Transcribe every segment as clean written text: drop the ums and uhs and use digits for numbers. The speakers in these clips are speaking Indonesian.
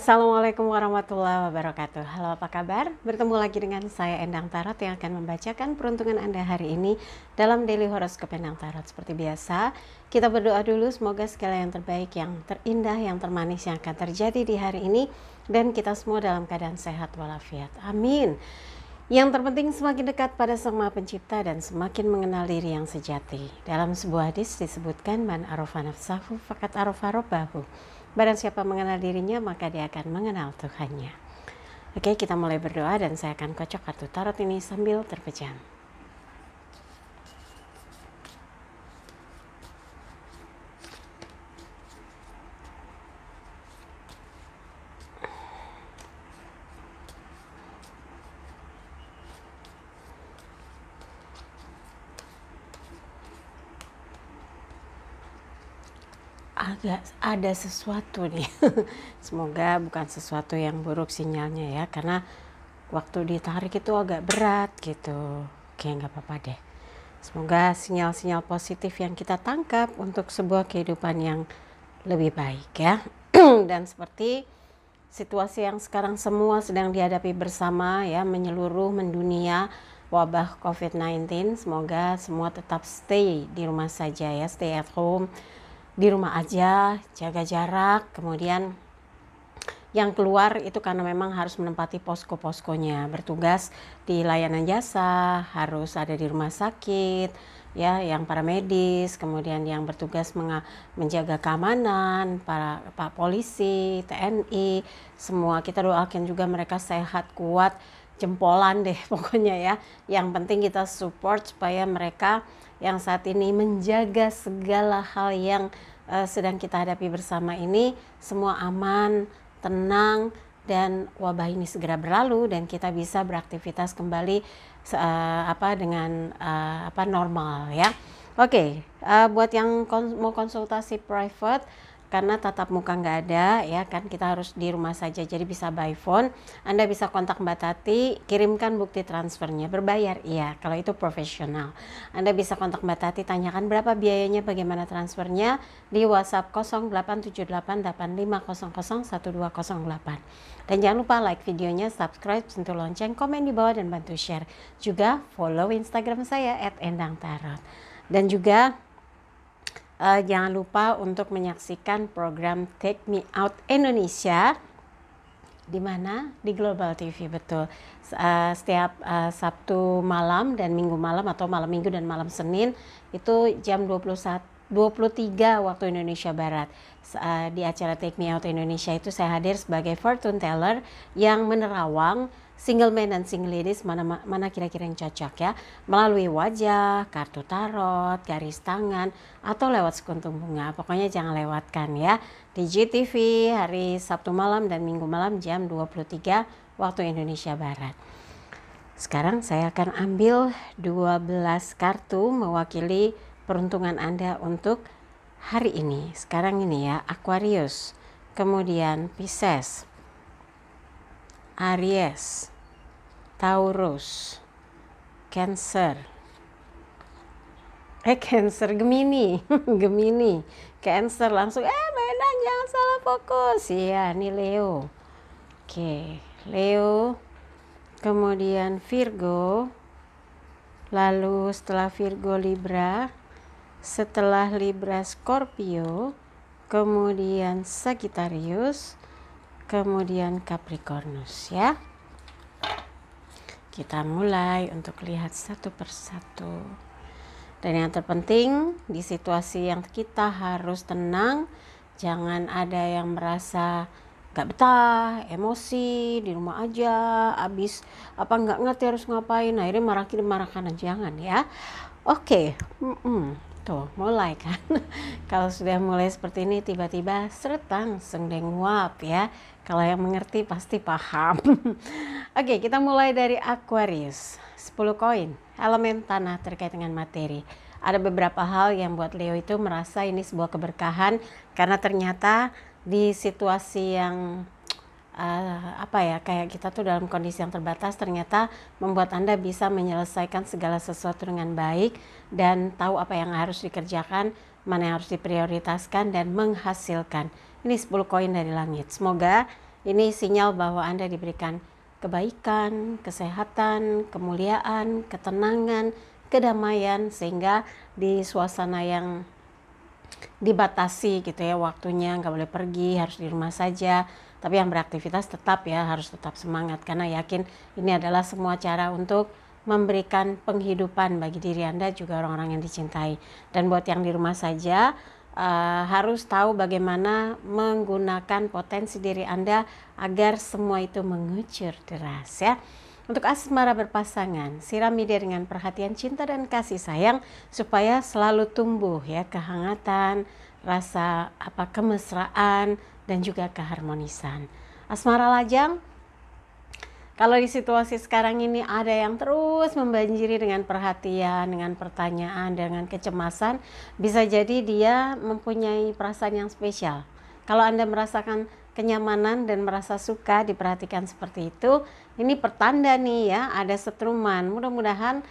Assalamualaikum warahmatullahi wabarakatuh. Halo, apa kabar? Bertemu lagi dengan saya Endang Tarot yang akan membacakan peruntungan Anda hari ini dalam Daily Horoscope Endang Tarot. Seperti biasa, kita berdoa dulu semoga segala yang terbaik, yang terindah, yang termanis yang akan terjadi di hari ini dan kita semua dalam keadaan sehat walafiat. Amin. Yang terpenting semakin dekat pada Sang Maha Pencipta dan semakin mengenal diri yang sejati. Dalam sebuah hadis disebutkan man arafa nafsahu faqad arafa rabbahu. Barang siapa mengenal dirinya maka dia akan mengenal Tuhannya. Oke, kita mulai berdoa dan saya akan kocok kartu tarot ini sambil terpejam. Agak ada sesuatu nih. Semoga bukan sesuatu yang buruk sinyalnya ya, karena waktu ditarik itu agak berat gitu. Oke, nggak apa-apa deh. Semoga sinyal-sinyal positif yang kita tangkap untuk sebuah kehidupan yang lebih baik ya. Dan seperti situasi yang sekarang semua sedang dihadapi bersama ya, menyeluruh mendunia, wabah COVID-19, semoga semua tetap stay di rumah saja ya, stay at home, di rumah aja, jaga jarak. Kemudian yang keluar itu karena memang harus menempati posko-poskonya, bertugas di layanan jasa, harus ada di rumah sakit ya, yang para medis, kemudian yang bertugas menjaga keamanan, para Pak Polisi, TNI, semua kita doakan juga mereka sehat, kuat, jempolan deh pokoknya ya. Yang penting kita support supaya mereka yang saat ini menjaga segala hal yang sedang kita hadapi bersama ini semua aman, tenang, dan wabah ini segera berlalu dan kita bisa beraktivitas kembali dengan normal ya. Oke, buat yang mau konsultasi private karena tatap muka nggak ada ya kan, kita harus di rumah saja, jadi bisa by phone. Anda bisa kontak Mbak Tati, kirimkan bukti transfernya, berbayar iya kalau itu profesional. Anda bisa kontak Mbak Tati, tanyakan berapa biayanya, bagaimana transfernya di WhatsApp 087885001208. Dan jangan lupa like videonya, subscribe, sentuh lonceng, komen di bawah dan bantu share. Juga follow Instagram saya @endangtarot. Dan juga jangan lupa untuk menyaksikan program Take Me Out Indonesia di mana di Global TV, betul. Setiap Sabtu malam dan Minggu malam atau malam Minggu dan malam Senin itu jam 23 waktu Indonesia Barat. Di acara Take Me Out Indonesia itu saya hadir sebagai fortune teller yang menerawang single man dan single ladies mana kira-kira yang cocok ya, melalui wajah, kartu tarot, garis tangan, atau lewat sekuntum bunga. Pokoknya jangan lewatkan ya, di GTV hari Sabtu malam dan Minggu malam jam 23 waktu Indonesia Barat. Sekarang saya akan ambil 12 kartu mewakili peruntungan Anda untuk hari ini. Sekarang ini ya, Aquarius, kemudian Pisces, Aries, Taurus, Cancer, Gemini, Gemini, Cancer langsung, Menang jangan salah fokus, ya ini Leo. Oke, Leo, kemudian Virgo, lalu setelah Virgo Libra, setelah Libra Scorpio, kemudian Sagittarius, kemudian Capricornus ya. Kita mulai untuk lihat satu persatu. Dan yang terpenting di situasi yang kita harus tenang, jangan ada yang merasa gak betah, emosi, di rumah aja, abis nggak ngerti harus ngapain, akhirnya marah-marahan, jangan ya. Oke, tuh mulai kan. Kalau sudah mulai seperti ini tiba-tiba seretang sendeng nguap ya. Kalau yang mengerti pasti paham. Oke, kita mulai dari Aquarius. 10 koin, elemen tanah terkait dengan materi. Ada beberapa hal yang buat Leo itu merasa ini sebuah keberkahan karena ternyata di situasi yang kayak kita tuh dalam kondisi yang terbatas, ternyata membuat Anda bisa menyelesaikan segala sesuatu dengan baik dan tahu apa yang harus dikerjakan, mana yang harus diprioritaskan dan menghasilkan. Ini 10 koin dari langit. Semoga Ini sinyal bahwa Anda diberikan kebaikan, kesehatan, kemuliaan, ketenangan, kedamaian, sehingga di suasana yang dibatasi gitu ya waktunya, nggak boleh pergi, harus di rumah saja, tapi yang beraktivitas tetap ya, harus tetap semangat, karena yakin ini adalah semua cara untuk memberikan penghidupan bagi diri Anda juga orang-orang yang dicintai. Dan buat yang di rumah saja, harus tahu bagaimana menggunakan potensi diri Anda agar semua itu mengucur deras ya. Untuk asmara berpasangan, sirami dia dengan perhatian, cinta, dan kasih sayang supaya selalu tumbuh ya kehangatan, rasa kemesraan, dan juga keharmonisan. Asmara lajang, kalau di situasi sekarang ini ada yang terus membanjiri dengan perhatian, dengan pertanyaan, dengan kecemasan, bisa jadi dia mempunyai perasaan yang spesial. Kalau Anda merasakan kenyamanan dan merasa suka diperhatikan seperti itu, ini pertanda nih ya, ada setruman. Mudah-mudahan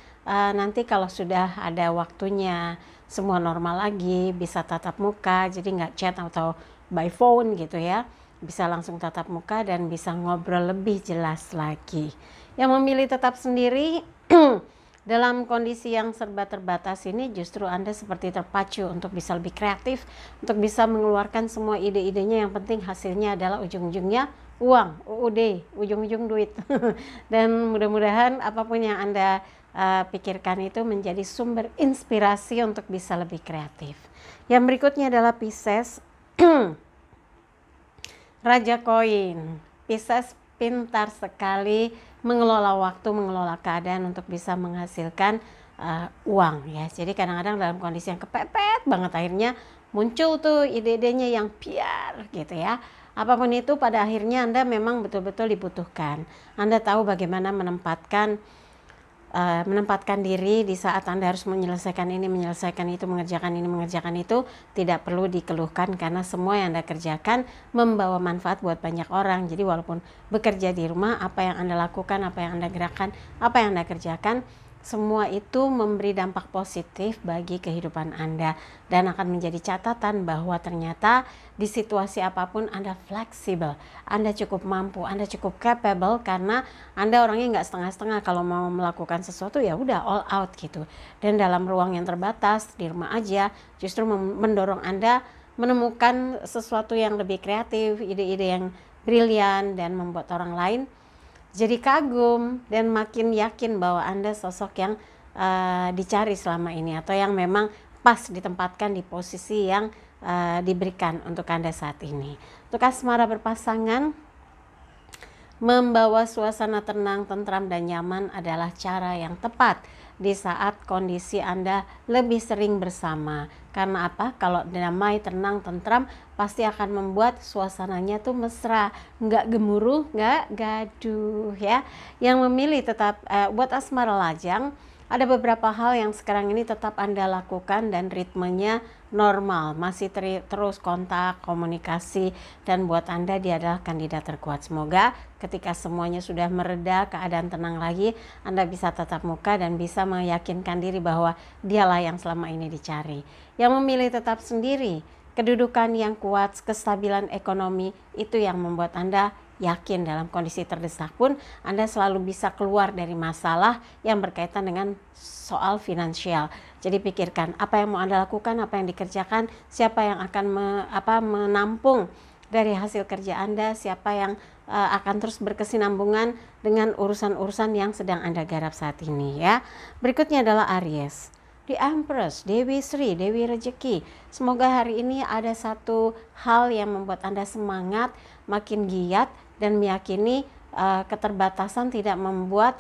nanti kalau sudah ada waktunya, semua normal lagi, bisa tatap muka, jadi nggak chat atau by phone gitu ya, bisa langsung tatap muka dan bisa ngobrol lebih jelas lagi. Yang memilih tetap sendiri dalam kondisi yang serba terbatas ini, justru Anda seperti terpacu untuk bisa lebih kreatif, untuk bisa mengeluarkan semua ide-idenya. Yang penting hasilnya adalah ujung-ujungnya uang, UUD, ujung-ujung duit. Dan mudah-mudahan apapun yang Anda pikirkan itu menjadi sumber inspirasi untuk bisa lebih kreatif. Yang berikutnya adalah Pisces. Raja koin. Pisces pintar sekali mengelola waktu, mengelola keadaan untuk bisa menghasilkan uang ya. Jadi kadang-kadang dalam kondisi yang kepepet banget, akhirnya muncul tuh ide-idenya yang piar gitu ya. Apapun itu pada akhirnya Anda memang betul-betul dibutuhkan. Anda tahu bagaimana menempatkan diri di saat Anda harus menyelesaikan ini, menyelesaikan itu, mengerjakan ini, mengerjakan itu. Tidak perlu dikeluhkan karena semua yang Anda kerjakan membawa manfaat buat banyak orang. Jadi walaupun bekerja di rumah, apa yang Anda lakukan, apa yang Anda gerakan, apa yang Anda kerjakan, semua itu memberi dampak positif bagi kehidupan Anda dan akan menjadi catatan bahwa ternyata di situasi apapun Anda fleksibel, Anda cukup mampu, Anda cukup capable, karena Anda orangnya nggak setengah-setengah. Kalau mau melakukan sesuatu ya udah all out gitu. Dan dalam ruang yang terbatas di rumah aja justru mendorong Anda menemukan sesuatu yang lebih kreatif, ide-ide yang brilian, dan membuat orang lain jadi kagum dan makin yakin bahwa Anda sosok yang dicari selama ini, atau yang memang pas ditempatkan di posisi yang diberikan untuk Anda saat ini. Untuk asmara berpasangan, membawa suasana tenang, tentram, dan nyaman adalah cara yang tepat di saat kondisi Anda lebih sering bersama. Karena apa? Kalau damai, tenang, tentram, pasti akan membuat suasananya tuh mesra, nggak gemuruh, nggak gaduh ya. Yang memilih tetap buat asmara lajang, ada beberapa hal yang sekarang ini tetap Anda lakukan dan ritmenya normal, masih terus kontak, komunikasi, dan buat Anda dia adalah kandidat terkuat. Semoga ketika semuanya sudah mereda, keadaan tenang lagi, Anda bisa tatap muka dan bisa meyakinkan diri bahwa dialah yang selama ini dicari. Yang memilih tetap sendiri, kedudukan yang kuat, kestabilan ekonomi, itu yang membuat Anda yakin dalam kondisi terdesak pun Anda selalu bisa keluar dari masalah yang berkaitan dengan soal finansial. Jadi pikirkan apa yang mau Anda lakukan, apa yang dikerjakan, siapa yang akan menampung dari hasil kerja Anda, siapa yang akan terus berkesinambungan dengan urusan-urusan yang sedang Anda garap saat ini ya. Berikutnya adalah Aries. The Empress, Dewi Sri, Dewi Rezeki. Semoga hari ini ada satu hal yang membuat Anda semangat, makin giat, dan meyakini keterbatasan tidak membuat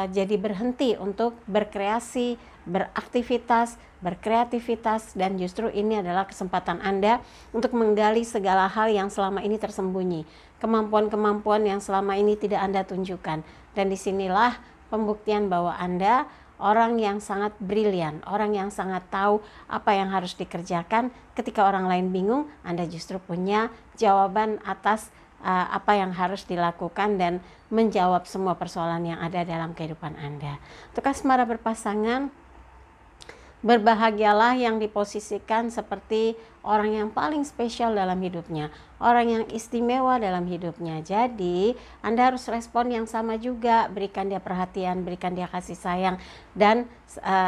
jadi berhenti untuk berkreasi, beraktivitas, berkreativitas, dan justru ini adalah kesempatan Anda untuk menggali segala hal yang selama ini tersembunyi, kemampuan-kemampuan yang selama ini tidak Anda tunjukkan. Dan disinilah pembuktian bahwa Anda orang yang sangat brilian, orang yang sangat tahu apa yang harus dikerjakan. Ketika orang lain bingung, Anda justru punya jawaban atas apa yang harus dilakukan dan menjawab semua persoalan yang ada dalam kehidupan Anda. Untuk asmara berpasangan, Berbahagialah yang diposisikan seperti orang yang paling spesial dalam hidupnya, orang yang istimewa dalam hidupnya. Jadi Anda harus respon yang sama juga, berikan dia perhatian, berikan dia kasih sayang. Dan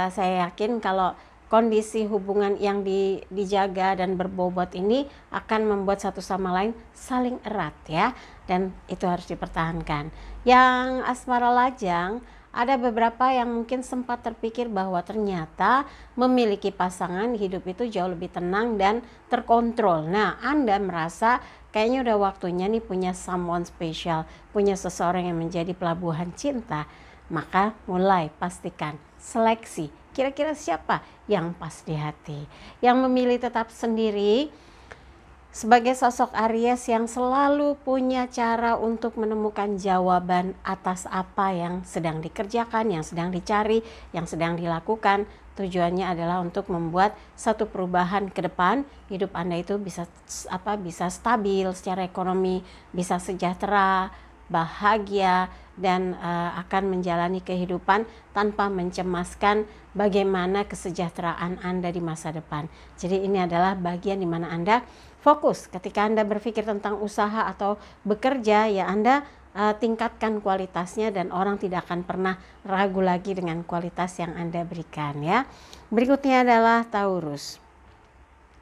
saya yakin kalau kondisi hubungan yang dijaga dan berbobot ini akan membuat satu sama lain saling erat ya, dan itu harus dipertahankan. Yang asmara lajang, ada beberapa yang mungkin sempat terpikir bahwa ternyata memiliki pasangan hidup itu jauh lebih tenang dan terkontrol. Nah, Anda merasa kayaknya udah waktunya nih punya someone special, punya seseorang yang menjadi pelabuhan cinta. Maka mulai pastikan seleksi. Kira-kira siapa yang pas di hati? Yang memilih tetap sendiri sebagai sosok Aries yang selalu punya cara untuk menemukan jawaban atas apa yang sedang dikerjakan, yang sedang dicari, yang sedang dilakukan. Tujuannya adalah untuk membuat satu perubahan ke depan. Hidup Anda itu bisa stabil secara ekonomi, bisa sejahtera, bahagia, dan akan menjalani kehidupan tanpa mencemaskan bagaimana kesejahteraan Anda di masa depan. Jadi ini adalah bagian di mana Anda fokus. Ketika Anda berpikir tentang usaha atau bekerja, ya Anda tingkatkan kualitasnya dan orang tidak akan pernah ragu lagi dengan kualitas yang Anda berikan ya. Berikutnya adalah Taurus.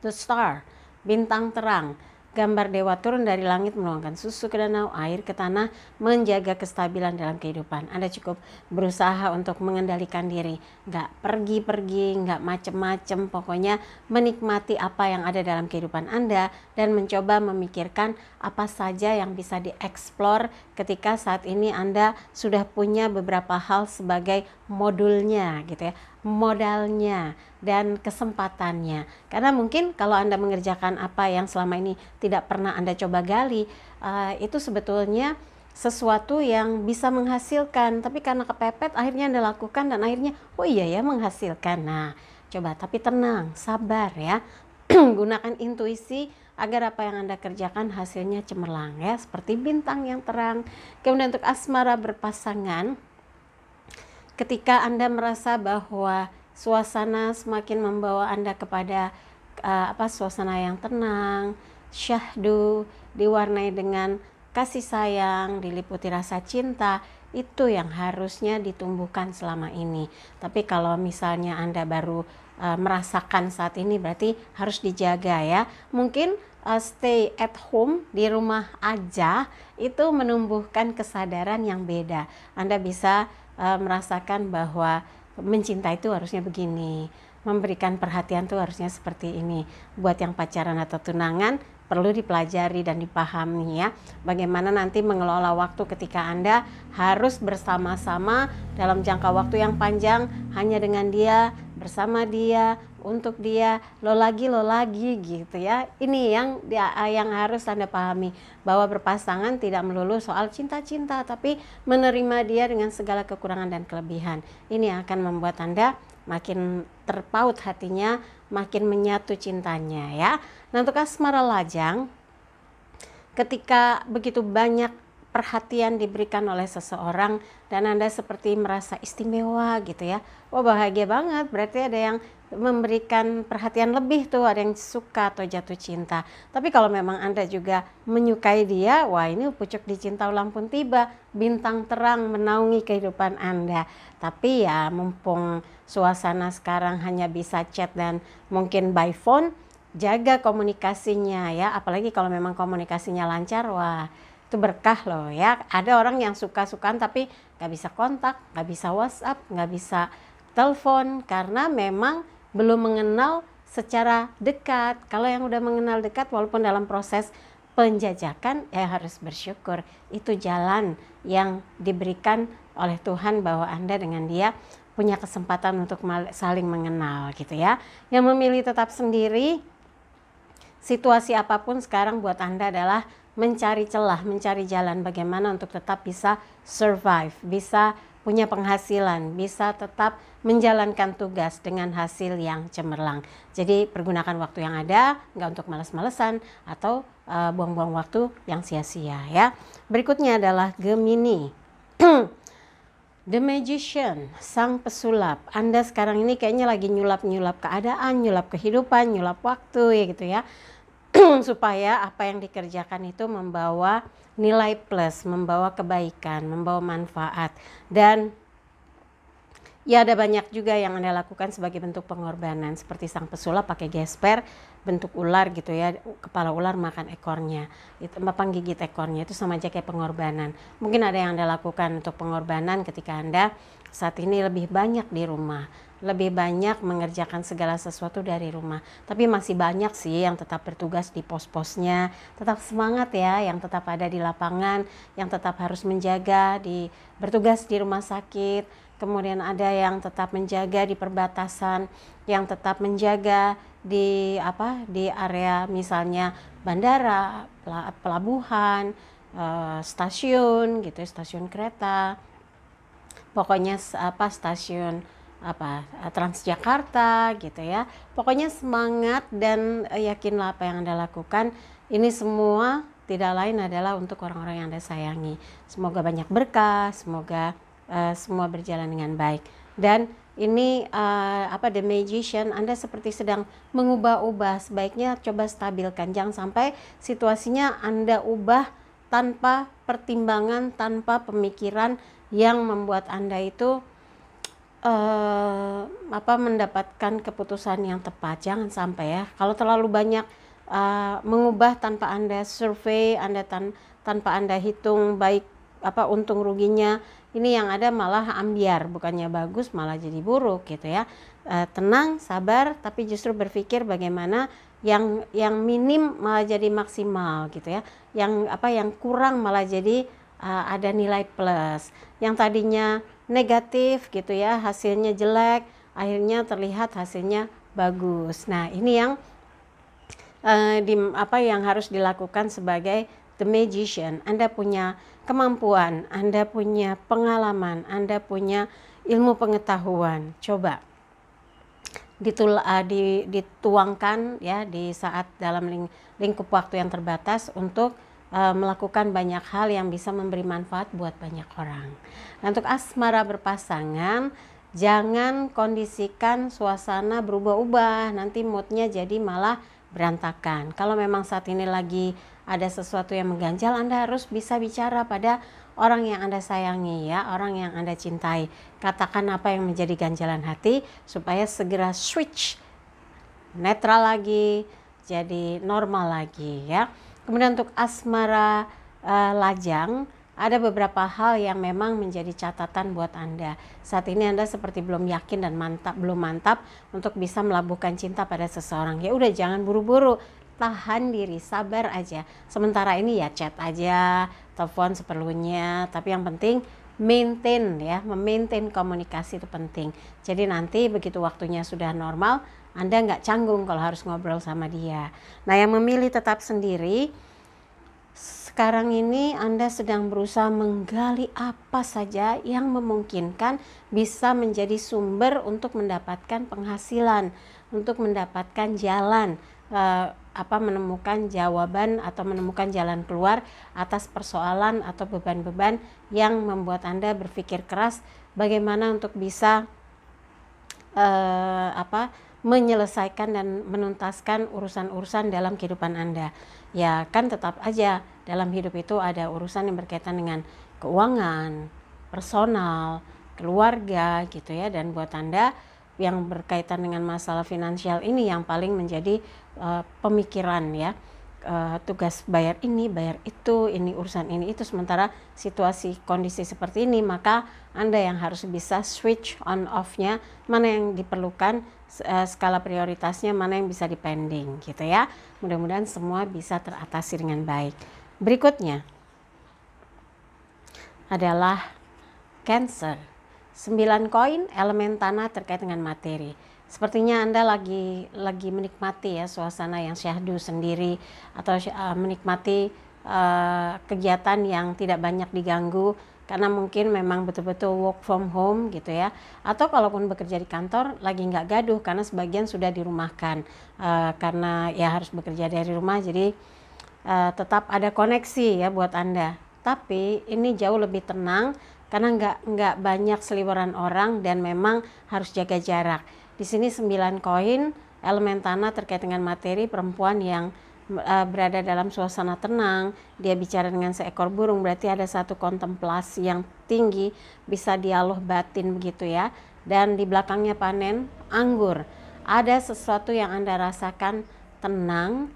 The Star, bintang terang. Gambar dewa turun dari langit menuangkan susu ke danau, air ke tanah, menjaga kestabilan dalam kehidupan. Anda cukup berusaha untuk mengendalikan diri, nggak pergi-pergi, nggak macem-macem, pokoknya menikmati apa yang ada dalam kehidupan Anda dan mencoba memikirkan apa saja yang bisa dieksplor ketika saat ini Anda sudah punya beberapa hal sebagai modulnya gitu ya, modalnya dan kesempatannya. Karena mungkin kalau Anda mengerjakan apa yang selama ini tidak pernah Anda coba gali, itu sebetulnya sesuatu yang bisa menghasilkan, tapi karena kepepet akhirnya Anda lakukan dan akhirnya oh iya ya menghasilkan. Nah, coba tapi tenang, sabar ya. Gunakan intuisi agar apa yang Anda kerjakan hasilnya cemerlang ya, seperti bintang yang terang. Kemudian untuk asmara berpasangan, ketika Anda merasa bahwa suasana semakin membawa Anda kepada suasana yang tenang, syahdu, diwarnai dengan kasih sayang, diliputi rasa cinta, itu yang harusnya ditumbuhkan selama ini. Tapi kalau misalnya Anda baru merasakan saat ini, berarti harus dijaga ya. Mungkin stay at home, di rumah aja, itu menumbuhkan kesadaran yang beda. Anda bisa merasakan bahwa mencinta itu harusnya begini, memberikan perhatian tuh harusnya seperti ini. Buat yang pacaran atau tunangan perlu dipelajari dan dipahami ya, bagaimana nanti mengelola waktu ketika Anda harus bersama-sama dalam jangka waktu yang panjang hanya dengan dia, bersama dia, untuk dia, lo lagi gitu ya. Ini yang harus Anda pahami, bahwa berpasangan tidak melulu soal cinta-cinta, tapi menerima dia dengan segala kekurangan dan kelebihan. Ini yang akan membuat Anda makin terpaut hatinya, makin menyatu cintanya ya. Nah, untuk asmara lajang, ketika begitu banyak perhatian diberikan oleh seseorang dan Anda seperti merasa istimewa gitu ya, wah bahagia banget, berarti ada yang memberikan perhatian lebih tuh, ada yang suka atau jatuh cinta. Tapi kalau memang Anda juga menyukai dia, wah ini pucuk dicinta ulang pun tiba, bintang terang menaungi kehidupan Anda. Tapi ya mumpung suasana sekarang hanya bisa chat dan mungkin by phone, jaga komunikasinya ya, apalagi kalau memang komunikasinya lancar, wah itu berkah loh ya. Ada orang yang suka-sukaan tapi nggak bisa kontak, nggak bisa WhatsApp, nggak bisa telepon karena memang belum mengenal secara dekat. Kalau yang udah mengenal dekat, walaupun dalam proses penjajakan, ya harus bersyukur. Itu jalan yang diberikan oleh Tuhan bahwa Anda dengan dia punya kesempatan untuk saling mengenal gitu ya. Yang memilih tetap sendiri, situasi apapun sekarang buat Anda adalah mencari celah, mencari jalan bagaimana untuk tetap bisa survive, bisa punya penghasilan, bisa tetap menjalankan tugas dengan hasil yang cemerlang. Jadi pergunakan waktu yang ada, nggak untuk males-malesan atau buang-buang waktu yang sia-sia ya. Berikutnya adalah Gemini. The Magician, sang pesulap. Anda sekarang ini kayaknya lagi nyulap-nyulap keadaan, nyulap kehidupan, nyulap waktu ya gitu ya. Supaya apa yang dikerjakan itu membawa nilai plus, membawa kebaikan, membawa manfaat. Dan ya ada banyak juga yang Anda lakukan sebagai bentuk pengorbanan. Seperti sang pesulap pakai gesper, bentuk ular gitu ya, kepala ular makan ekornya, itu penggigit ekornya, itu sama aja kayak pengorbanan. Mungkin ada yang Anda lakukan untuk pengorbanan ketika Anda saat ini lebih banyak di rumah, lebih banyak mengerjakan segala sesuatu dari rumah. Tapi masih banyak sih yang tetap bertugas di pos-posnya, tetap semangat ya, yang tetap ada di lapangan, yang tetap harus menjaga, bertugas di rumah sakit. Kemudian ada yang tetap menjaga di perbatasan, yang tetap menjaga di area misalnya bandara, pelabuhan, stasiun gitu, stasiun kereta. Pokoknya stasiun Transjakarta gitu ya. Pokoknya semangat dan yakinlah apa yang Anda lakukan ini semua tidak lain adalah untuk orang-orang yang Anda sayangi. Semoga banyak berkah, semoga semua berjalan dengan baik. Dan ini The Magician, Anda seperti sedang mengubah-ubah. Sebaiknya coba stabilkan, jangan sampai situasinya Anda ubah tanpa pertimbangan, tanpa pemikiran yang membuat Anda itu mendapatkan keputusan yang tepat. Jangan sampai ya, kalau terlalu banyak mengubah tanpa Anda survei, tanpa Anda hitung baik untung ruginya, ini yang ada malah ambiar, bukannya bagus malah jadi buruk gitu ya. Tenang, sabar, tapi justru berpikir bagaimana yang minim malah jadi maksimal gitu ya. Yang kurang malah jadi ada nilai plus. Yang tadinya negatif gitu ya, hasilnya jelek, akhirnya terlihat hasilnya bagus. Nah, ini yang yang harus dilakukan sebagai The Magician. Anda punya kemampuan, Anda punya pengalaman, Anda punya ilmu pengetahuan. Coba dituangkan ya di saat dalam lingkup waktu yang terbatas untuk melakukan banyak hal yang bisa memberi manfaat buat banyak orang. Nah, untuk asmara berpasangan, jangan kondisikan suasana berubah-ubah, nanti moodnya jadi malah berantakan. Kalau memang saat ini lagi ada sesuatu yang mengganjal, Anda harus bisa bicara pada orang yang Anda sayangi ya, orang yang Anda cintai. Katakan apa yang menjadi ganjalan hati supaya segera switch netral lagi, jadi normal lagi ya. Kemudian untuk asmara lajang, ada beberapa hal yang memang menjadi catatan buat Anda. Saat ini Anda seperti belum yakin dan belum mantap untuk bisa melabuhkan cinta pada seseorang. Ya udah, jangan buru-buru, tahan diri, sabar aja. Sementara ini ya chat aja, telepon seperlunya, tapi yang penting memaintain komunikasi itu penting. Jadi nanti begitu waktunya sudah normal, Anda nggak canggung kalau harus ngobrol sama dia. Nah, yang memilih tetap sendiri, sekarang ini Anda sedang berusaha menggali apa saja yang memungkinkan bisa menjadi sumber untuk mendapatkan penghasilan, untuk mendapatkan jalan, menemukan jawaban atau menemukan jalan keluar atas persoalan atau beban-beban yang membuat Anda berpikir keras bagaimana untuk bisa menyelesaikan dan menuntaskan urusan-urusan dalam kehidupan Anda. Ya kan tetap aja dalam hidup itu ada urusan yang berkaitan dengan keuangan, personal, keluarga gitu ya. Dan buat Anda yang berkaitan dengan masalah finansial ini yang paling menjadi pemikiran ya. Tugas bayar ini, bayar itu, ini urusan ini itu. Sementara situasi kondisi seperti ini, maka Anda yang harus bisa switch on off-nya, mana yang diperlukan, skala prioritasnya, mana yang bisa dipending gitu ya. Mudah-mudahan semua bisa teratasi dengan baik. Berikutnya adalah Cancer. 9 koin, elemen tanah terkait dengan materi. Sepertinya Anda lagi menikmati ya suasana yang syahdu sendiri, atau menikmati kegiatan yang tidak banyak diganggu karena mungkin memang betul-betul work from home gitu ya. Atau kalaupun bekerja di kantor lagi nggak gaduh karena sebagian sudah dirumahkan karena ya harus bekerja dari rumah, jadi tetap ada koneksi ya buat Anda. Tapi ini jauh lebih tenang karena nggak banyak seliweran orang dan memang harus jaga jarak. Di sini 9 koin elemen tanah terkait dengan materi, perempuan yang berada dalam suasana tenang, dia bicara dengan seekor burung, berarti ada satu kontemplasi yang tinggi, bisa dialog batin begitu ya. Dan di belakangnya panen anggur, ada sesuatu yang Anda rasakan tenang,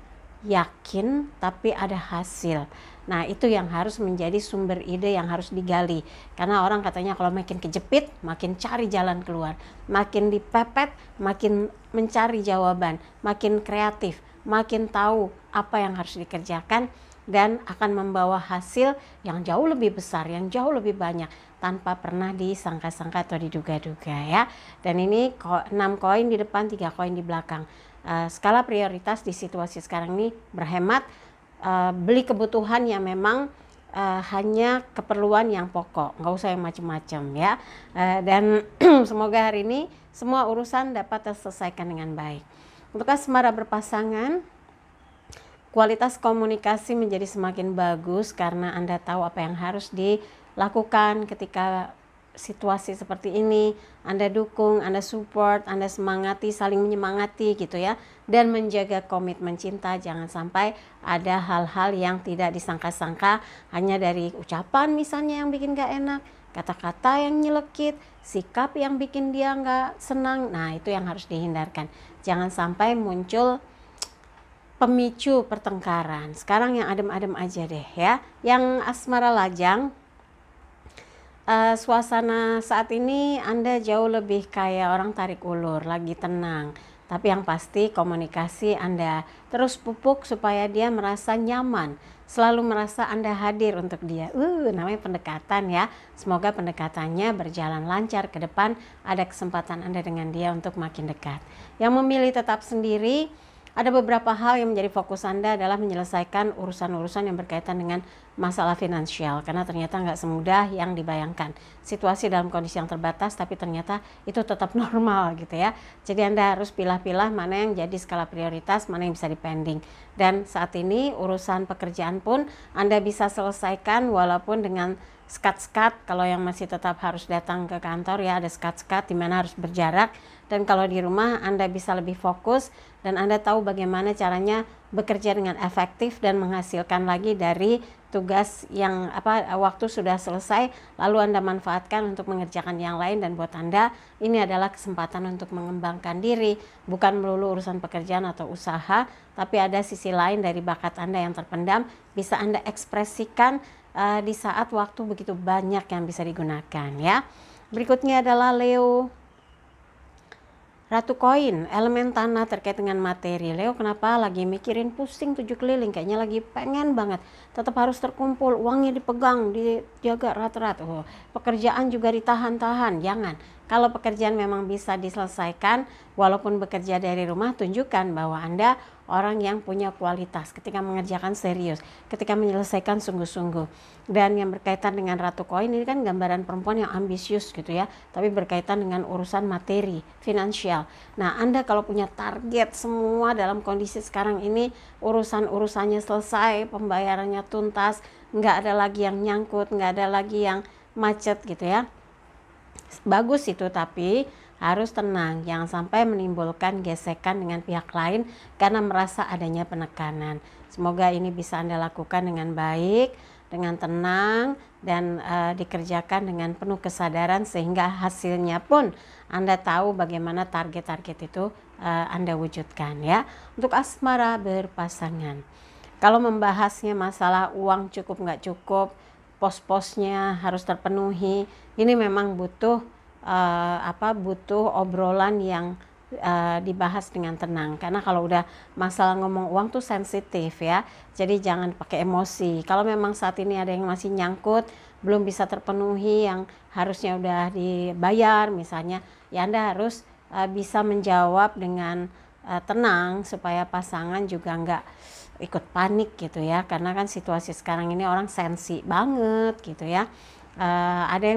yakin, tapi ada hasil. Nah, itu yang harus menjadi sumber ide yang harus digali. Karena orang katanya kalau makin kejepit, makin cari jalan keluar. Makin dipepet, makin mencari jawaban. Makin kreatif, makin tahu apa yang harus dikerjakan. Dan akan membawa hasil yang jauh lebih besar, yang jauh lebih banyak. Tanpa pernah disangka-sangka atau diduga-duga ya. Dan ini 6 koin di depan, 3 koin di belakang. Skala prioritas di situasi sekarang ini berhemat, beli kebutuhan yang memang hanya keperluan yang pokok, nggak usah yang macam-macam ya. Dan semoga hari ini semua urusan dapat terselesaikan dengan baik. Untuk asmara berpasangan, kualitas komunikasi menjadi semakin bagus karena Anda tahu apa yang harus dilakukan ketika situasi seperti ini. Anda dukung, Anda support, Anda semangati, saling menyemangati gitu ya. Dan menjaga komitmen cinta, jangan sampai ada hal-hal yang tidak disangka-sangka hanya dari ucapan misalnya yang bikin gak enak, kata-kata yang nyelekit, sikap yang bikin dia gak senang. Nah, itu yang harus dihindarkan. Jangan sampai muncul pemicu pertengkaran. Sekarang yang adem-adem aja deh ya. Yang asmara lajang, suasana saat ini Anda jauh lebih kayak orang tarik ulur, lagi tenang. Tapi yang pasti komunikasi Anda terus pupuk supaya dia merasa nyaman, selalu merasa Anda hadir untuk dia. Namanya pendekatan ya. Semoga pendekatannya berjalan lancar ke depan, ada kesempatan Anda dengan dia untuk makin dekat. Yang memilih tetap sendiri, ada beberapa hal yang menjadi fokus Anda adalah menyelesaikan urusan-urusan yang berkaitan dengan masalah finansial. Karena ternyata nggak semudah yang dibayangkan. Situasi dalam kondisi yang terbatas tapi ternyata itu tetap normal gitu ya. Jadi Anda harus pilah-pilah mana yang jadi skala prioritas, mana yang bisa dipending. Dan saat ini urusan pekerjaan pun Anda bisa selesaikan walaupun dengan skat-skat. Kalau yang masih tetap harus datang ke kantor ya ada skat-skat di mana harus berjarak. Dan kalau di rumah Anda bisa lebih fokus dan Anda tahu bagaimana caranya bekerja dengan efektif dan menghasilkan lagi dari tugas yang waktu sudah selesai lalu Anda manfaatkan untuk mengerjakan yang lain. Dan buat Anda ini adalah kesempatan untuk mengembangkan diri, bukan melulu urusan pekerjaan atau usaha, tapi ada sisi lain dari bakat Anda yang terpendam bisa Anda ekspresikan di saat waktu begitu banyak yang bisa digunakan ya. Berikutnya adalah Leo. Ratu koin, elemen tanah terkait dengan materi. Leo kenapa lagi mikirin pusing 7 keliling, kayaknya lagi pengen banget. Tetap harus terkumpul, uangnya dipegang, dijaga rat-rat. Pekerjaan juga ditahan-tahan, jangan. Kalau pekerjaan memang bisa diselesaikan, walaupun bekerja dari rumah, tunjukkan bahwa Anda orang yang punya kualitas ketika mengerjakan serius, ketika menyelesaikan sungguh-sungguh. Dan yang berkaitan dengan Ratu Koin ini kan gambaran perempuan yang ambisius gitu ya, tapi berkaitan dengan urusan materi, finansial. Nah, Anda kalau punya target semua dalam kondisi sekarang ini, urusan-urusannya selesai, pembayarannya tuntas, nggak ada lagi yang nyangkut, nggak ada lagi yang macet gitu ya. Bagus itu, tapi harus tenang, jangan sampai menimbulkan gesekan dengan pihak lain karena merasa adanya penekanan. Semoga ini bisa Anda lakukan dengan baik, dengan tenang, dan dikerjakan dengan penuh kesadaran sehingga hasilnya pun Anda tahu bagaimana target-target itu Anda wujudkan ya. Untuk asmara berpasangan, kalau membahasnya masalah uang cukup nggak cukup, pos-posnya harus terpenuhi, ini memang butuh butuh obrolan yang dibahas dengan tenang. Karena kalau udah masalah ngomong uang tuh sensitif ya, jadi jangan pakai emosi. Kalau memang saat ini ada yang masih nyangkut, belum bisa terpenuhi yang harusnya udah dibayar misalnya, ya Anda harus bisa menjawab dengan tenang supaya pasangan juga nggak ikut panik gitu ya. Karena kan situasi sekarang ini orang sensi banget gitu ya. Ada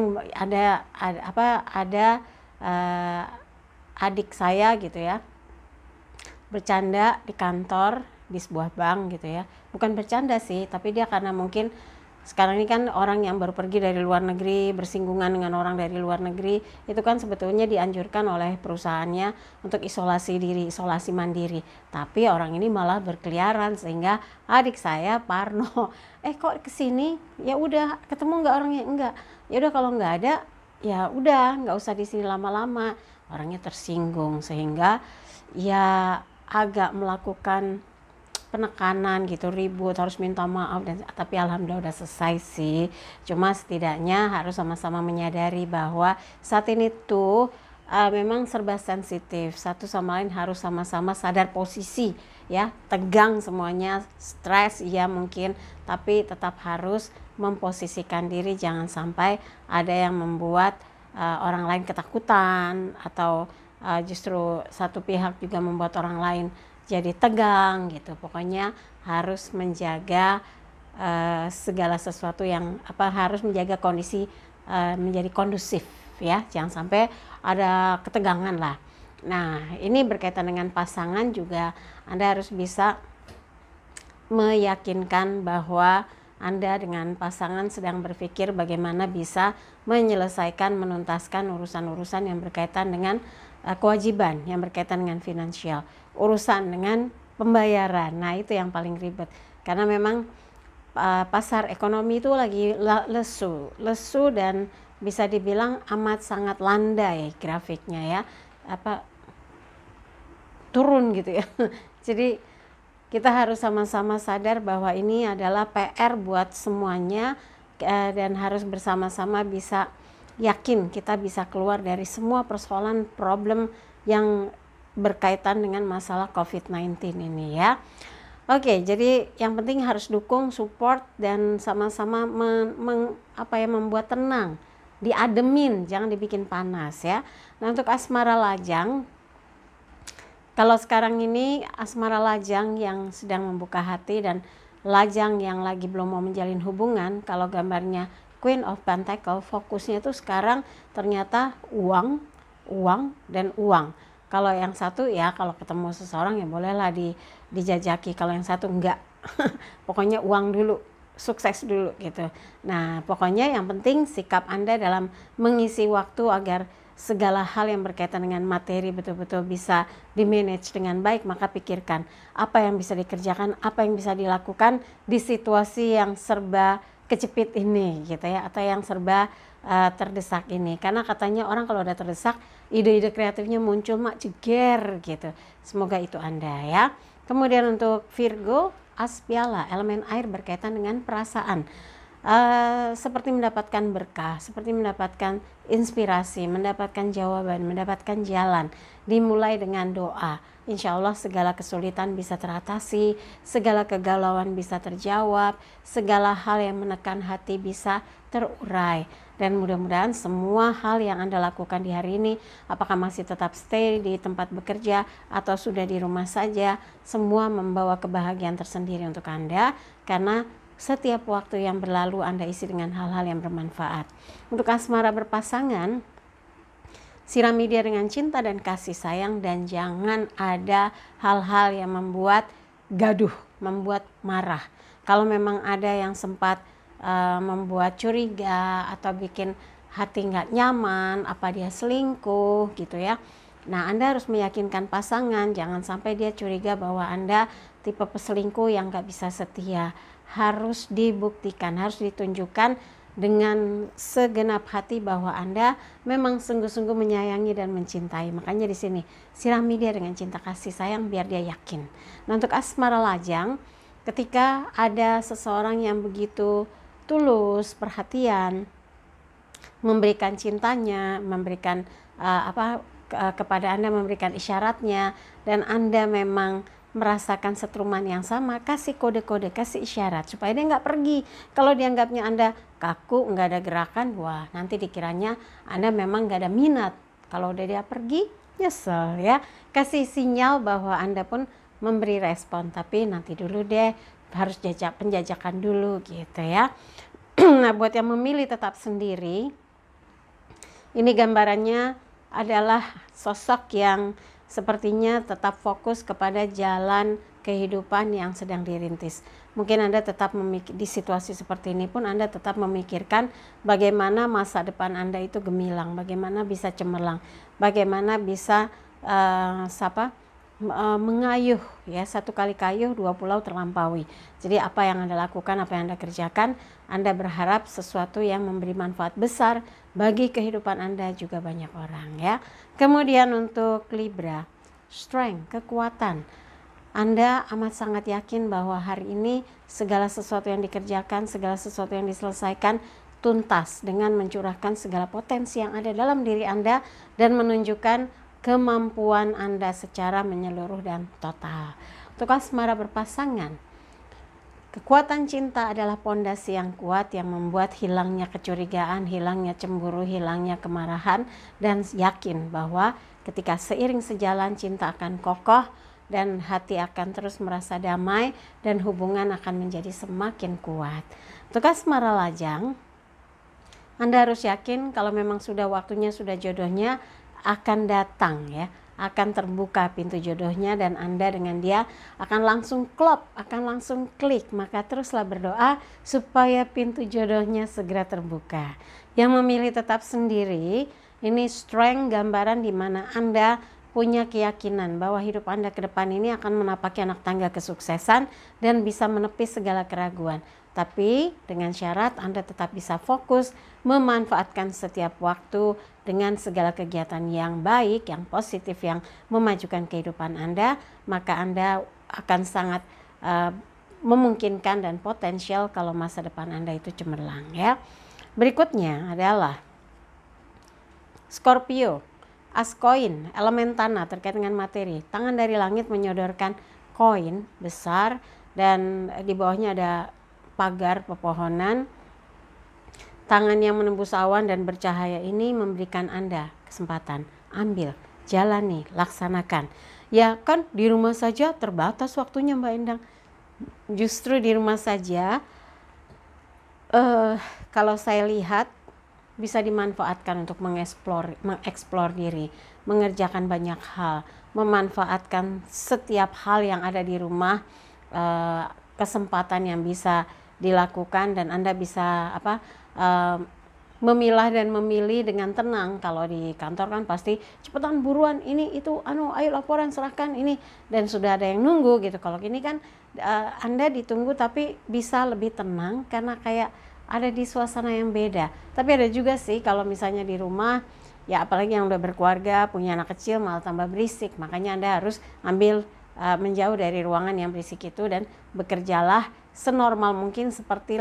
adik saya gitu ya, bercanda di kantor di sebuah bank gitu ya. Bukan bercanda sih, tapi dia karena mungkin Sekarang ini kan orang yang baru pergi dari luar negeri, bersinggungan dengan orang dari luar negeri, itu kan sebetulnya dianjurkan oleh perusahaannya untuk isolasi diri, isolasi mandiri. Tapi orang ini malah berkeliaran, sehingga adik saya parno. Kok kesini? Ya udah, ketemu nggak orangnya? Enggak. Ya udah, kalau nggak ada, ya udah, nggak usah di sini lama-lama. Orangnya tersinggung, sehingga ya agak melakukan penekanan gitu, ribut, harus minta maaf, dan tapi alhamdulillah udah selesai sih. Cuma setidaknya harus sama-sama menyadari bahwa saat ini tuh memang serba sensitif, satu sama lain harus sama-sama sadar posisi ya, tegang semuanya, stres ya mungkin, tapi tetap harus memposisikan diri, jangan sampai ada yang membuat orang lain ketakutan, atau justru satu pihak juga membuat orang lain jadi tegang gitu. Pokoknya harus menjaga segala sesuatu yang harus menjaga kondisi menjadi kondusif ya, jangan sampai ada ketegangan lah. Nah, ini berkaitan dengan pasangan juga, Anda harus bisa meyakinkan bahwa Anda dengan pasangan sedang berpikir bagaimana bisa menyelesaikan, menuntaskan urusan-urusan yang berkaitan dengan kewajiban, yang berkaitan dengan finansial, urusan dengan pembayaran. Nah, itu yang paling ribet, karena memang pasar ekonomi itu lagi lesu dan bisa dibilang amat sangat landai grafiknya ya, turun gitu ya. Jadi kita harus sama-sama sadar bahwa ini adalah PR buat semuanya, dan harus bersama-sama bisa yakin kita bisa keluar dari semua persoalan problem yang berkaitan dengan masalah COVID-19 ini ya. Oke, jadi yang penting harus dukung, support, dan sama-sama membuat tenang, diademin, jangan dibikin panas ya. Nah, untuk asmara lajang, kalau sekarang ini asmara lajang yang sedang membuka hati dan lajang yang lagi belum mau menjalin hubungan, kalau gambarnya Queen of Pentacle, fokusnya itu sekarang ternyata uang, dan uang. Kalau yang satu ya, kalau ketemu seseorang ya bolehlah dijajaki, kalau yang satu enggak. Pokoknya uang dulu, sukses dulu gitu. Nah, pokoknya yang penting sikap Anda dalam mengisi waktu agar segala hal yang berkaitan dengan materi betul-betul bisa di-manage dengan baik. Maka pikirkan apa yang bisa dikerjakan, apa yang bisa dilakukan di situasi yang serba kecepit ini gitu ya, atau yang serba terdesak ini. Karena katanya orang kalau udah terdesak, ide-ide kreatifnya muncul mak jeger gitu. Semoga itu Anda ya. Kemudian untuk Virgo, as piala, elemen air berkaitan dengan perasaan. Seperti mendapatkan berkah, seperti mendapatkan inspirasi, mendapatkan jawaban, mendapatkan jalan. Dimulai dengan doa, insya Allah segala kesulitan bisa teratasi, segala kegalauan bisa terjawab, segala hal yang menekan hati bisa terurai. Dan mudah-mudahan semua hal yang Anda lakukan di hari ini, apakah masih tetap stay di tempat bekerja atau sudah di rumah saja, semua membawa kebahagiaan tersendiri untuk Anda, karena setiap waktu yang berlalu Anda isi dengan hal-hal yang bermanfaat. Untuk asmara berpasangan, sirami dia dengan cinta dan kasih sayang, dan jangan ada hal-hal yang membuat gaduh, membuat marah. Kalau memang ada yang sempat membuat curiga atau bikin hati nggak nyaman, apa dia selingkuh gitu ya. Nah, Anda harus meyakinkan pasangan, jangan sampai dia curiga bahwa Anda tipe peselingkuh yang nggak bisa setia. Harus dibuktikan, harus ditunjukkan dengan segenap hati bahwa Anda memang sungguh-sungguh menyayangi dan mencintai. Makanya di sini sirami dia dengan cinta kasih sayang biar dia yakin. Nah, untuk asmara lajang, ketika ada seseorang yang begitu tulus, perhatian, memberikan cintanya, memberikan kepada Anda, memberikan isyaratnya, dan Anda memang merasakan setruman yang sama, kasih kode-kode, kasih isyarat supaya dia nggak pergi. Kalau dianggapnya Anda kaku, nggak ada gerakan, wah nanti dikiranya Anda memang nggak ada minat. Kalau udah dia pergi, nyesel ya. Kasih sinyal bahwa Anda pun memberi respon, tapi nanti dulu deh, harus penjajakan dulu gitu ya. Nah, buat yang memilih tetap sendiri, ini gambarannya adalah sosok yang sepertinya tetap fokus kepada jalan kehidupan yang sedang dirintis. Mungkin Anda tetap di situasi seperti ini pun Anda tetap memikirkan bagaimana masa depan Anda itu gemilang, bagaimana bisa cemerlang, bagaimana bisa mengayuh, ya, satu kali kayuh dua pulau terlampaui. Jadi apa yang Anda lakukan, apa yang Anda kerjakan, Anda berharap sesuatu yang memberi manfaat besar bagi kehidupan Anda juga banyak orang, ya. Kemudian untuk Libra, strength, kekuatan. Anda amat sangat yakin bahwa hari ini segala sesuatu yang dikerjakan, segala sesuatu yang diselesaikan tuntas dengan mencurahkan segala potensi yang ada dalam diri Anda dan menunjukkan kemampuan Anda secara menyeluruh dan total. Untuk asmara berpasangan, kekuatan cinta adalah pondasi yang kuat yang membuat hilangnya kecurigaan, hilangnya cemburu, hilangnya kemarahan, dan yakin bahwa ketika seiring sejalan cinta akan kokoh dan hati akan terus merasa damai dan hubungan akan menjadi semakin kuat. Untuk asmara lajang, Anda harus yakin kalau memang sudah waktunya, sudah jodohnya akan datang, ya, akan terbuka pintu jodohnya dan Anda dengan dia akan langsung klop, akan langsung klik. Maka teruslah berdoa supaya pintu jodohnya segera terbuka. Yang memilih tetap sendiri, ini strength, gambaran di mana Anda punya keyakinan bahwa hidup Anda ke depan ini akan menapaki anak tangga kesuksesan dan bisa menepis segala keraguan. Tapi dengan syarat Anda tetap bisa fokus memanfaatkan setiap waktu dengan segala kegiatan yang baik, yang positif, yang memajukan kehidupan Anda, maka Anda akan sangat memungkinkan dan potensial kalau masa depan Anda itu cemerlang, ya. Berikutnya adalah Scorpio, as koin, elemen tanah terkait dengan materi. Tangan dari langit menyodorkan koin besar dan di bawahnya ada pagar pepohonan. Tangan yang menembus awan dan bercahaya ini memberikan Anda kesempatan. Ambil, jalani, laksanakan. Ya kan di rumah saja terbatas waktunya Mbak Endang. Justru di rumah saja kalau saya lihat bisa dimanfaatkan untuk mengeksplor diri, mengerjakan banyak hal, memanfaatkan setiap hal yang ada di rumah, kesempatan yang bisa dilakukan dan Anda bisa memilah dan memilih dengan tenang. Kalau di kantor kan pasti cepetan buruan ini itu ayo laporan serahkan ini dan sudah ada yang nunggu gitu. Kalau gini kan Anda ditunggu tapi bisa lebih tenang karena kayak ada di suasana yang beda. Tapi ada juga sih kalau misalnya di rumah, ya apalagi yang udah berkeluarga, punya anak kecil malah tambah berisik. Makanya Anda harus ambil menjauh dari ruangan yang berisik itu dan bekerjalah senormal mungkin seperti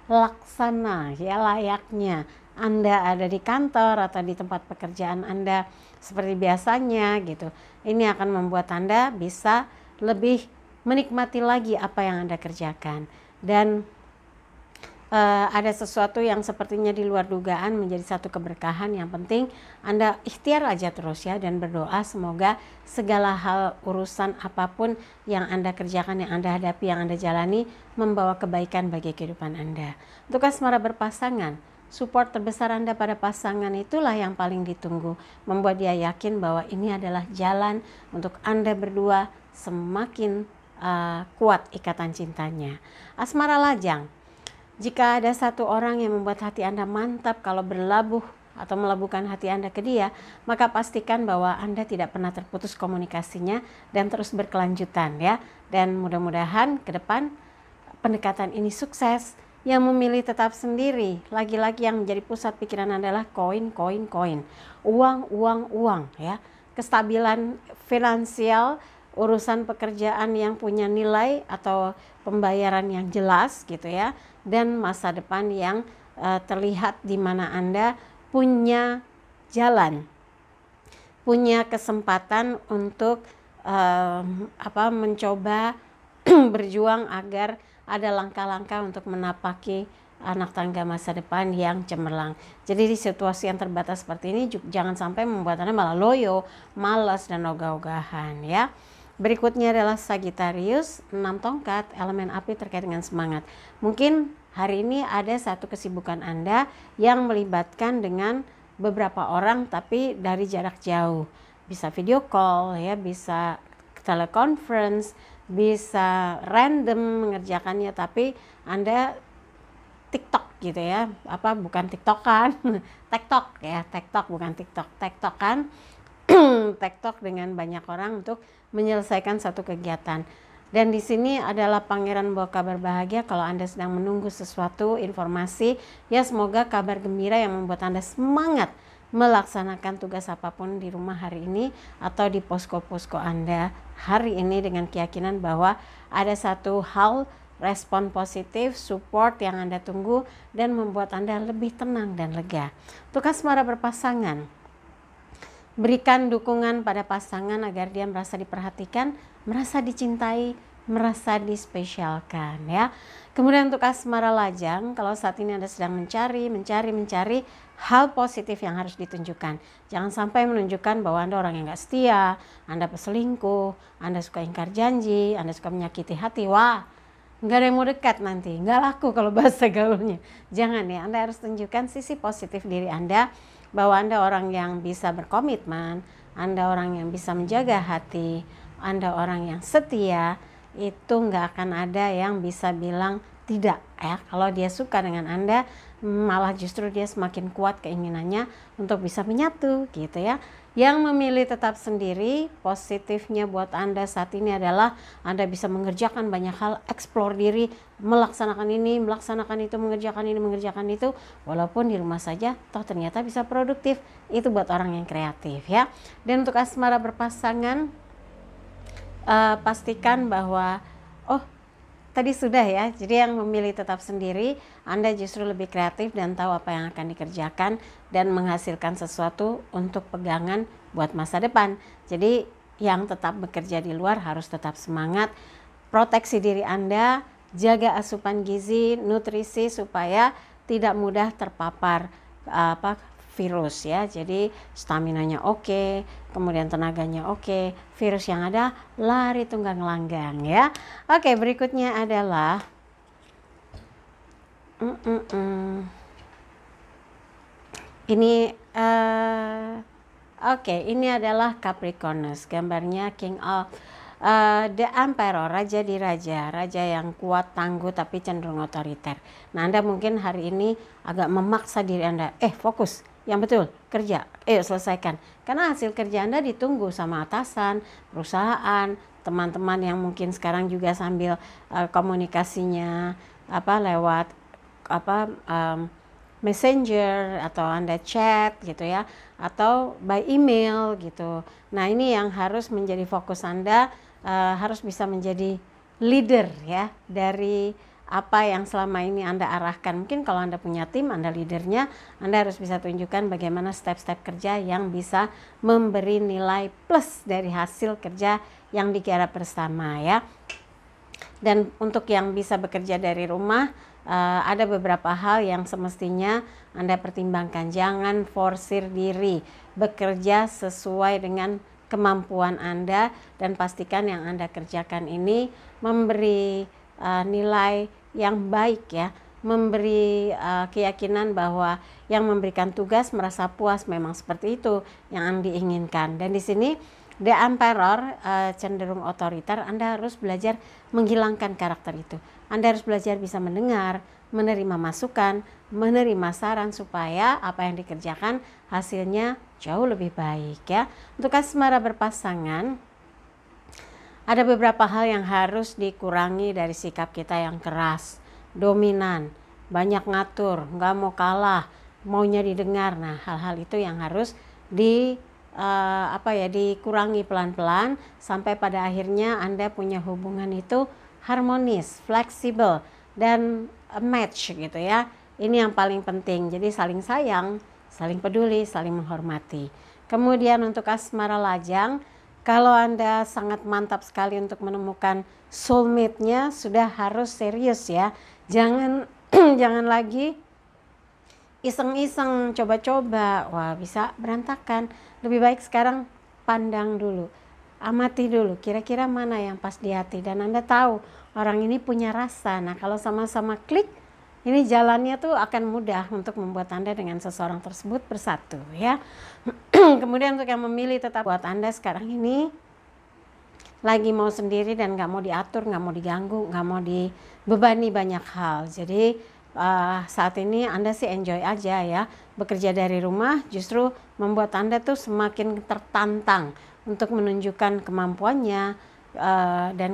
laksana ya layaknya Anda ada di kantor atau di tempat pekerjaan Anda seperti biasanya gitu. Ini akan membuat Anda bisa lebih menikmati lagi apa yang Anda kerjakan. Dan ada sesuatu yang sepertinya di luar dugaan menjadi satu keberkahan. Yang penting Anda ikhtiar aja terus ya dan berdoa semoga segala hal urusan apapun yang Anda kerjakan, yang Anda hadapi, yang Anda jalani membawa kebaikan bagi kehidupan Anda. Untuk asmara berpasangan, support terbesar Anda pada pasangan itulah yang paling ditunggu, membuat dia yakin bahwa ini adalah jalan untuk Anda berdua semakin kuat ikatan cintanya. Asmara lajang, jika ada satu orang yang membuat hati Anda mantap kalau berlabuh atau melabuhkan hati Anda ke dia, maka pastikan bahwa Anda tidak pernah terputus komunikasinya dan terus berkelanjutan ya. Dan mudah-mudahan ke depan pendekatan ini sukses. Yang memilih tetap sendiri, lagi-lagi yang menjadi pusat pikiran adalah koin, uang ya. Kestabilan finansial, urusan pekerjaan yang punya nilai atau pembayaran yang jelas gitu ya, dan masa depan yang terlihat di mana Anda punya jalan, punya kesempatan untuk mencoba berjuang agar ada langkah-langkah untuk menapaki anak tangga masa depan yang cemerlang. Jadi di situasi yang terbatas seperti ini jangan sampai membuat Anda malah loyo, malas dan ogah-ogahan ya. Berikutnya adalah Sagittarius, 6 tongkat, elemen api terkait dengan semangat. Mungkin hari ini ada satu kesibukan Anda yang melibatkan dengan beberapa orang tapi dari jarak jauh. bisa video call ya, bisa teleconference, bisa random mengerjakannya, tapi Anda TikTok gitu ya, bukan TikTokan, TikTok ya, TikTok bukan TikTok, TikTokan, TikTok dengan banyak orang untuk menyelesaikan satu kegiatan. Dan di sini adalah pangeran bawa kabar bahagia kalau Anda sedang menunggu sesuatu informasi, ya semoga kabar gembira yang membuat Anda semangat melaksanakan tugas apapun di rumah hari ini atau di posko-posko Anda hari ini dengan keyakinan bahwa ada satu hal respon positif, support yang Anda tunggu dan membuat Anda lebih tenang dan lega. Untuk asmara berpasangan, berikan dukungan pada pasangan agar dia merasa diperhatikan, merasa dicintai, merasa dispesialkan ya. Kemudian untuk asmara lajang, kalau saat ini Anda sedang mencari hal positif yang harus ditunjukkan. Jangan sampai menunjukkan bahwa Anda orang yang gak setia, Anda peselingkuh, Anda suka ingkar janji, Anda suka menyakiti hati. Wah, nggak ada yang mau dekat nanti, nggak laku kalau bahasa gaulnya. Jangan ya, Anda harus tunjukkan sisi positif diri Anda, bahwa Anda orang yang bisa berkomitmen, Anda orang yang bisa menjaga hati, Anda orang yang setia. Itu nggak akan ada yang bisa bilang tidak ya. Kalau dia suka dengan Anda, malah justru dia semakin kuat keinginannya untuk bisa menyatu gitu ya. Yang memilih tetap sendiri, positifnya buat Anda saat ini adalah Anda bisa mengerjakan banyak hal, explore diri, melaksanakan ini, melaksanakan itu, mengerjakan ini, mengerjakan itu, walaupun di rumah saja, toh ternyata bisa produktif. Itu buat orang yang kreatif ya. Dan untuk asmara berpasangan, pastikan bahwa tadi sudah ya, jadi yang memilih tetap sendiri, Anda justru lebih kreatif dan tahu apa yang akan dikerjakan dan menghasilkan sesuatu untuk pegangan buat masa depan. Jadi yang tetap bekerja di luar harus tetap semangat, proteksi diri Anda, jaga asupan gizi, nutrisi supaya tidak mudah terpapar virus ya. Jadi staminanya oke, kemudian tenaganya oke, virus yang ada lari tunggang langgang ya. Oke, berikutnya adalah ini ini adalah Capricornus, gambarnya King of the Emperor, raja di raja yang kuat, tangguh tapi cenderung otoriter. Nah, Anda mungkin hari ini agak memaksa diri Anda, fokus, yang betul, kerja, selesaikan. Karena hasil kerja Anda ditunggu sama atasan, perusahaan, teman-teman yang mungkin sekarang juga sambil komunikasinya lewat messenger atau Anda chat gitu ya, atau by email gitu. Nah, ini yang harus menjadi fokus Anda, harus bisa menjadi leader ya dari apa yang selama ini Anda arahkan. Mungkin kalau Anda punya tim, Anda leadernya, Anda harus bisa tunjukkan bagaimana step-step kerja yang bisa memberi nilai plus dari hasil kerja yang digarap bersama ya. Dan untuk yang bisa bekerja dari rumah, ada beberapa hal yang semestinya Anda pertimbangkan. Jangan forsir diri, bekerja sesuai dengan kemampuan Anda dan pastikan yang Anda kerjakan ini memberi nilai yang baik ya, memberi keyakinan bahwa yang memberikan tugas merasa puas, memang seperti itu yang Anda inginkan. Dan di sini The Emperor cenderung otoriter. Anda harus belajar menghilangkan karakter itu. Anda harus belajar bisa mendengar, menerima masukan, menerima saran supaya apa yang dikerjakan hasilnya jauh lebih baik ya. Untuk asmara berpasangan, ada beberapa hal yang harus dikurangi dari sikap kita yang keras, dominan, banyak ngatur, nggak mau kalah, maunya didengar. Nah, hal-hal itu yang harus dikurangi pelan-pelan sampai pada akhirnya Anda punya hubungan itu harmonis, fleksibel, dan match gitu ya. Ini yang paling penting. Jadi saling sayang, saling peduli, saling menghormati. Kemudian untuk asmara lajang, kalau Anda sangat mantap sekali untuk menemukan soulmate-nya, sudah harus serius ya. Jangan jangan lagi iseng-iseng, coba-coba, wah bisa berantakan. Lebih baik sekarang pandang dulu, amati dulu, kira-kira mana yang pas di hati. Dan Anda tahu orang ini punya rasa. Nah, kalau sama-sama klik, ini jalannya tuh akan mudah untuk membuat Anda dengan seseorang tersebut bersatu ya. Kemudian untuk yang memilih tetap buat Anda sekarang ini lagi mau sendiri dan nggak mau diatur, nggak mau diganggu, nggak mau dibebani banyak hal. Jadi saat ini Anda sih enjoy aja ya. Bekerja dari rumah justru membuat Anda tuh semakin tertantang untuk menunjukkan kemampuannya dan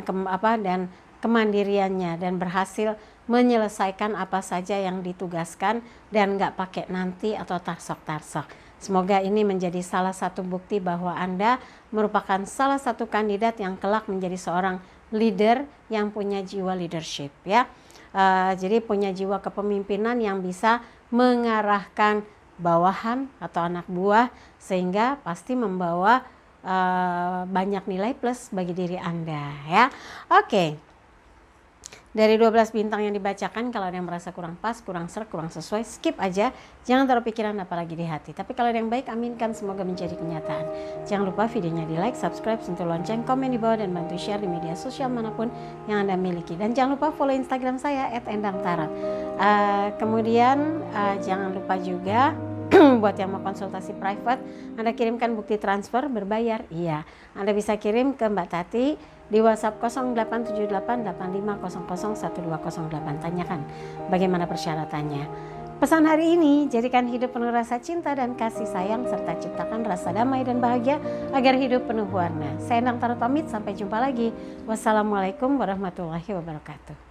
kemandiriannya dan berhasil menyelesaikan apa saja yang ditugaskan dan nggak pakai nanti atau tarsok-tarsok. Semoga ini menjadi salah satu bukti bahwa Anda merupakan salah satu kandidat yang kelak menjadi seorang leader yang punya jiwa leadership ya. Jadi punya jiwa kepemimpinan yang bisa mengarahkan bawahan atau anak buah sehingga pasti membawa banyak nilai plus bagi diri Anda ya. Oke. Dari 12 bintang yang dibacakan, kalau ada yang merasa kurang pas, kurang serk, kurang sesuai, skip aja. Jangan taruh pikiran apalagi di hati. Tapi kalau ada yang baik, aminkan semoga menjadi kenyataan. Jangan lupa videonya di like, subscribe, sentuh lonceng, komen di bawah, dan bantu share di media sosial manapun yang Anda miliki. Dan jangan lupa follow Instagram saya @endangtarot. Kemudian jangan lupa juga buat yang mau konsultasi private, Anda kirimkan bukti transfer berbayar. Iya, Anda bisa kirim ke Mbak Tati di WhatsApp 087885001208. Tanyakan bagaimana persyaratannya. Pesan hari ini, jadikan hidup penuh rasa cinta dan kasih sayang serta ciptakan rasa damai dan bahagia agar hidup penuh warna. Saya Endang Tarot pamit, sampai jumpa lagi. Wassalamualaikum warahmatullahi wabarakatuh.